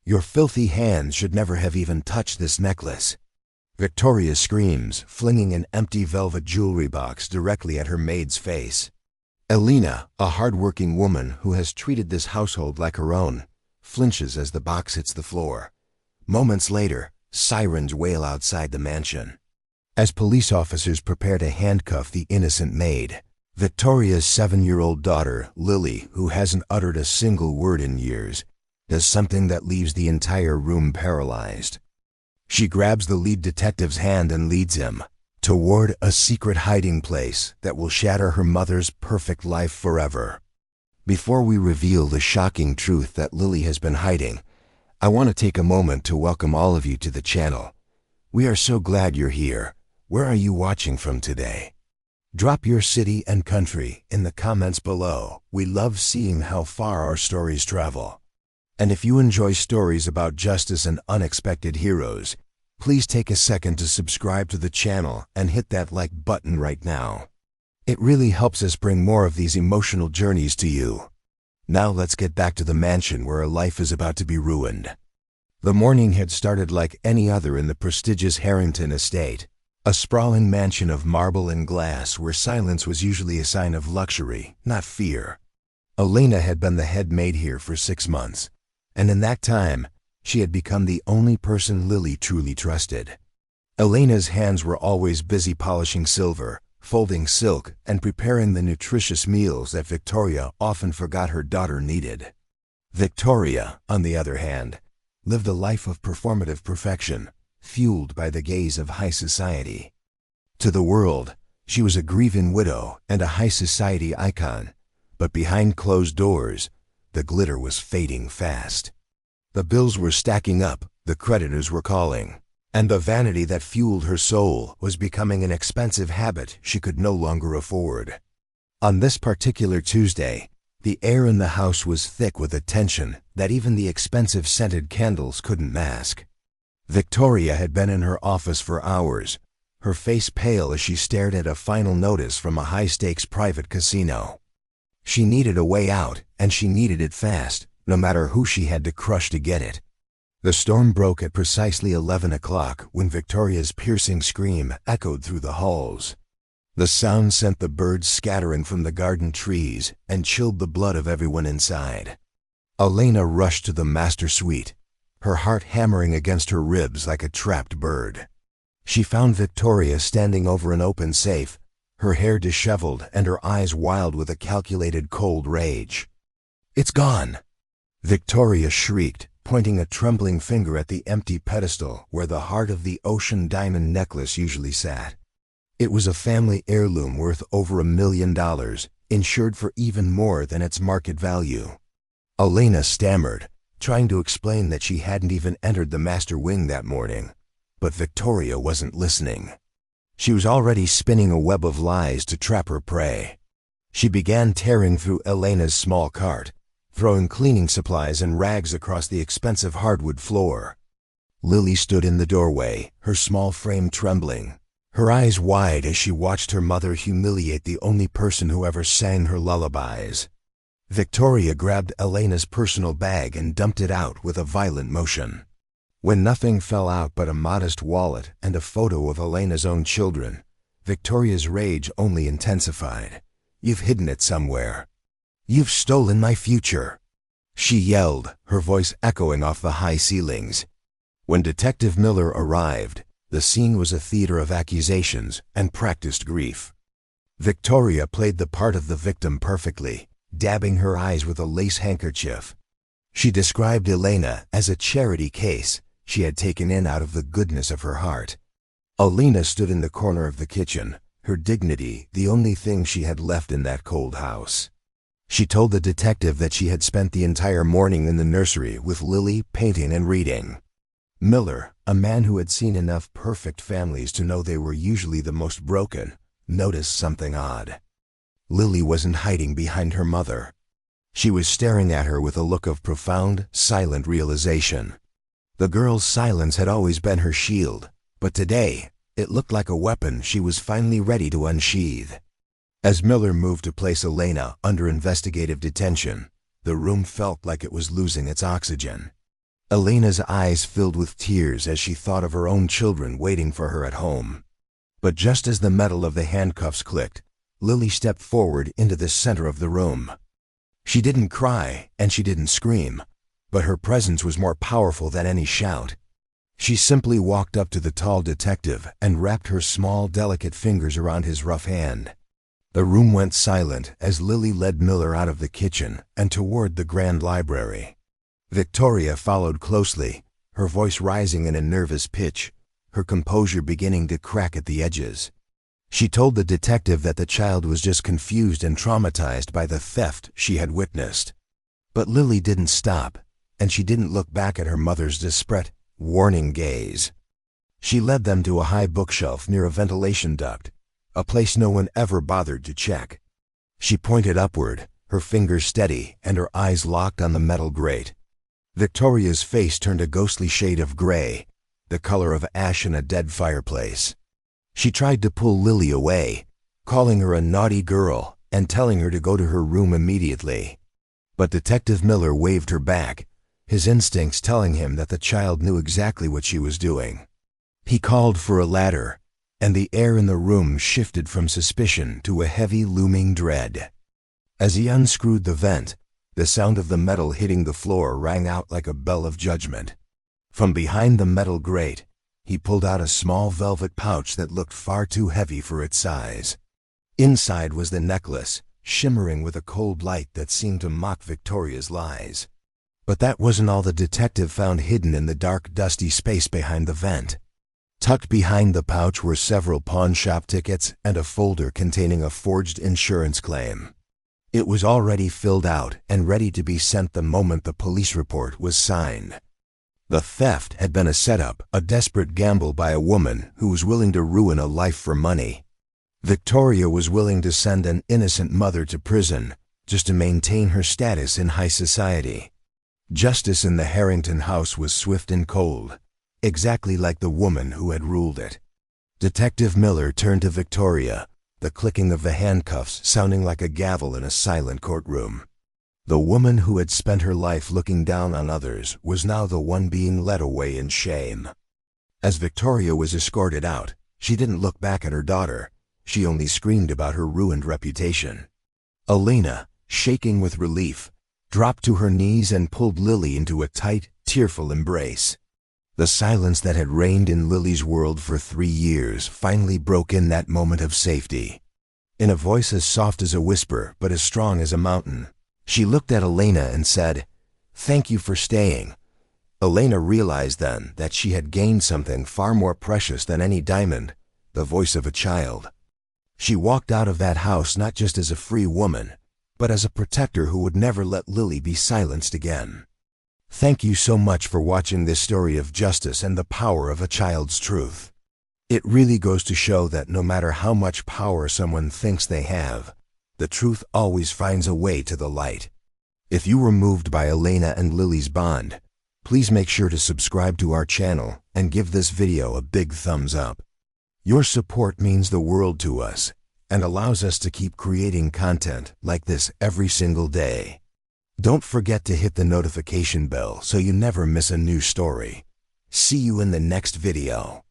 Your filthy hands should never have even touched this necklace." Victoria screams, flinging an empty velvet jewelry box directly at her maid's face. Elena, a hard-working woman who has treated this household like her own, flinches as the box hits the floor. Moments later, sirens wail outside the mansion. As police officers prepare to handcuff the innocent maid, Victoria's 7-year-old daughter, Lily, who hasn't uttered a single word in years, does something that leaves the entire room paralyzed. She grabs the lead detective's hand and leads him toward a secret hiding place that will shatter her mother's perfect life forever. Before we reveal the shocking truth that Lily has been hiding, I want to take a moment to welcome all of you to the channel. We are so glad you're here. Where are you watching from today? Drop your city and country in the comments below. We love seeing how far our stories travel. And if you enjoy stories about justice and unexpected heroes, please take a second to subscribe to the channel and hit that like button right now. It really helps us bring more of these emotional journeys to you. Now let's get back to the mansion where a life is about to be ruined. The morning had started like any other in the prestigious Harrington estate, a sprawling mansion of marble and glass where silence was usually a sign of luxury, not fear. Elena had been the head maid here for 6 months, and in that time, she had become the only person Lily truly trusted. Elena's hands were always busy polishing silver, folding silk, and preparing the nutritious meals that Victoria often forgot her daughter needed. Victoria, on the other hand, lived a life of performative perfection, fueled by the gaze of high society. To the world, she was a grieving widow and a high society icon, but behind closed doors, the glitter was fading fast. The bills were stacking up, the creditors were calling, and the vanity that fueled her soul was becoming an expensive habit she could no longer afford. On this particular Tuesday, the air in the house was thick with a tension that even the expensive scented candles couldn't mask. Victoria had been in her office for hours, her face pale as she stared at a final notice from a high-stakes private casino. She needed a way out, and she needed it fast, no matter who she had to crush to get it. The storm broke at precisely 11 o'clock when Victoria's piercing scream echoed through the halls. The sound sent the birds scattering from the garden trees and chilled the blood of everyone inside. Elena rushed to the master suite, her heart hammering against her ribs like a trapped bird. She found Victoria standing over an open safe, her hair disheveled and her eyes wild with a calculated cold rage. "It's gone!" Victoria shrieked, pointing a trembling finger at the empty pedestal where the heart of the ocean diamond necklace usually sat. It was a family heirloom worth over $1 million, insured for even more than its market value. Elena stammered, trying to explain that she hadn't even entered the master wing that morning, but Victoria wasn't listening. She was already spinning a web of lies to trap her prey. She began tearing through Elena's small cart, throwing cleaning supplies and rags across the expensive hardwood floor. Lily stood in the doorway, her small frame trembling, her eyes wide as she watched her mother humiliate the only person who ever sang her lullabies. Victoria grabbed Elena's personal bag and dumped it out with a violent motion. When nothing fell out but a modest wallet and a photo of Elena's own children, Victoria's rage only intensified. "You've hidden it somewhere. You've stolen my future," she yelled, her voice echoing off the high ceilings. When Detective Miller arrived, the scene was a theater of accusations and practiced grief. Victoria played the part of the victim perfectly, dabbing her eyes with a lace handkerchief. She described Elena as a charity case she had taken in out of the goodness of her heart. Elena stood in the corner of the kitchen, her dignity the only thing she had left in that cold house. She told the detective that she had spent the entire morning in the nursery with Lily, painting and reading. Miller, a man who had seen enough perfect families to know they were usually the most broken, noticed something odd. Lily wasn't hiding behind her mother. She was staring at her with a look of profound, silent realization. The girl's silence had always been her shield, but today it looked like a weapon she was finally ready to unsheathe. As Miller moved to place Elena under investigative detention, the room felt like it was losing its oxygen. Elena's eyes filled with tears as she thought of her own children waiting for her at home. But just as the metal of the handcuffs clicked, Lily stepped forward into the center of the room. She didn't cry and she didn't scream, but her presence was more powerful than any shout. She simply walked up to the tall detective and wrapped her small, delicate fingers around his rough hand. The room went silent as Lily led Miller out of the kitchen and toward the grand library. Victoria followed closely, her voice rising in a nervous pitch, her composure beginning to crack at the edges. She told the detective that the child was just confused and traumatized by the theft she had witnessed. But Lily didn't stop, and she didn't look back at her mother's desperate, warning gaze. She led them to a high bookshelf near a ventilation duct, a place no one ever bothered to check. She pointed upward, her fingers steady and her eyes locked on the metal grate. Victoria's face turned a ghostly shade of gray, the color of ash in a dead fireplace. She tried to pull Lily away, calling her a naughty girl and telling her to go to her room immediately. But Detective Miller waved her back, his instincts telling him that the child knew exactly what she was doing. He called for a ladder, and the air in the room shifted from suspicion to a heavy, looming dread. As he unscrewed the vent, the sound of the metal hitting the floor rang out like a bell of judgment. From behind the metal grate, he pulled out a small velvet pouch that looked far too heavy for its size. Inside was the necklace, shimmering with a cold light that seemed to mock Victoria's lies. But that wasn't all the detective found hidden in the dark, dusty space behind the vent. Tucked behind the pouch were several pawn shop tickets and a folder containing a forged insurance claim. It was already filled out and ready to be sent the moment the police report was signed. The theft had been a setup, a desperate gamble by a woman who was willing to ruin a life for money. Victoria was willing to send an innocent mother to prison just to maintain her status in high society. Justice in the Harrington house was swift and cold, exactly like the woman who had ruled it. Detective Miller turned to Victoria, the clicking of the handcuffs sounding like a gavel in a silent courtroom. The woman who had spent her life looking down on others was now the one being led away in shame. As Victoria was escorted out, she didn't look back at her daughter. She only screamed about her ruined reputation. Elena, shaking with relief, dropped to her knees and pulled Lily into a tight, tearful embrace. The silence that had reigned in Lily's world for 3 years finally broke in that moment of safety. In a voice as soft as a whisper but as strong as a mountain, she looked at Elena and said, "Thank you for staying." Elena realized then that she had gained something far more precious than any diamond, the voice of a child. She walked out of that house not just as a free woman, but as a protector who would never let Lily be silenced again. Thank you so much for watching this story of justice and the power of a child's truth. It really goes to show that no matter how much power someone thinks they have, the truth always finds a way to the light. If you were moved by Elena and Lily's bond, please make sure to subscribe to our channel and give this video a big thumbs up. Your support means the world to us and allows us to keep creating content like this every single day. Don't forget to hit the notification bell so you never miss a new story. See you in the next video.